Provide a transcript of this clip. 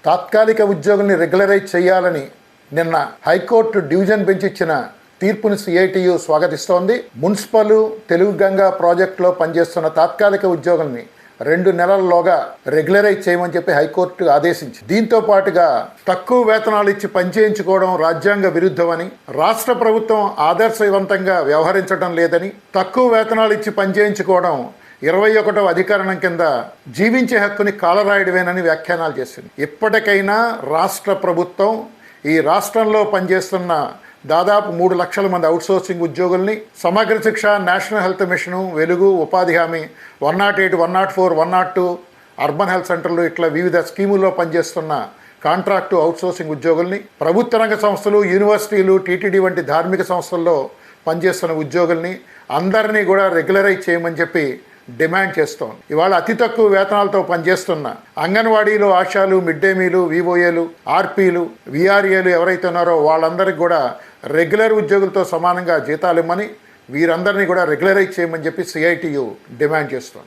తాత్కాలిక ఉద్యోగుల్ని రెగ్యులరైజ్ చేయాలని నిన్న హైకోర్టు డివిజన్ బెంచ్ ఇచ్చిన తీర్పుని సిఐటియు స్వాగతిస్తోంది. మున్సిపల్ తెలుగు గంగా ప్రాజెక్టులో పనిచేస్తున్న తాత్కాలిక ఉద్యోగుల్ని 2 నెలల్లోగా రెగ్యులరైజ్ చేయమని చెప్పి హైకోర్టు ఆదేశించింది. దీంతో పాటుగా తక్కువ వేతనాలు ఇచ్చి పనిచేయించుకోవడం రాజ్యాంగ విరుద్ధమని, రాష్ట్ర ప్రభుత్వం ఆదర్శవంతంగా వ్యవహరించడం లేదని, తక్కువ వేతనాలు ఇచ్చి పనిచేయించుకోవడం 21వ అధికరణం కింద జీవించే హక్కుని కాలరాయడమేనని వ్యాఖ్యానాలు చేసింది. ఇప్పటికైనా రాష్ట్ర ప్రభుత్వం ఈ రాష్ట్రంలో పనిచేస్తున్న దాదాపు 3 లక్షల మంది అవుట్సోర్సింగ్ ఉద్యోగుల్ని సమగ్ర శిక్ష, నేషనల్ హెల్త్ మిషను, వెలుగు, ఉపాధి హామీ, 108, 104, 102 అర్బన్ హెల్త్ సెంటర్లు ఇట్లా వివిధ స్కీముల్లో పనిచేస్తున్న కాంట్రాక్టు అవుట్సోర్సింగ్ ఉద్యోగుల్ని, ప్రభుత్వ రంగ సంస్థలు, యూనివర్సిటీలు, టీటీడీ వంటి ధార్మిక సంస్థల్లో పనిచేస్తున్న ఉద్యోగుల్ని అందరినీ కూడా రెగ్యులరైజ్ చేయమని చెప్పి డిమాండ్ చేస్తోంది. ఇవాళ అతి తక్కువ వేతనాలతో పనిచేస్తున్న అంగన్వాడీలు, ఆశాలు, మిడ్ డే మీలు, వివోఏలు, ఆర్పీలు, విఆర్ఏలు ఎవరైతే ఉన్నారో వాళ్ళందరికీ కూడా రెగ్యులర్ ఉద్యోగులతో సమానంగా జీతాలు ఇమ్మని, వీరందరినీ కూడా రెగ్యులరైజ్ చేయమని చెప్పి సిఐటియు డిమాండ్ చేస్తోంది.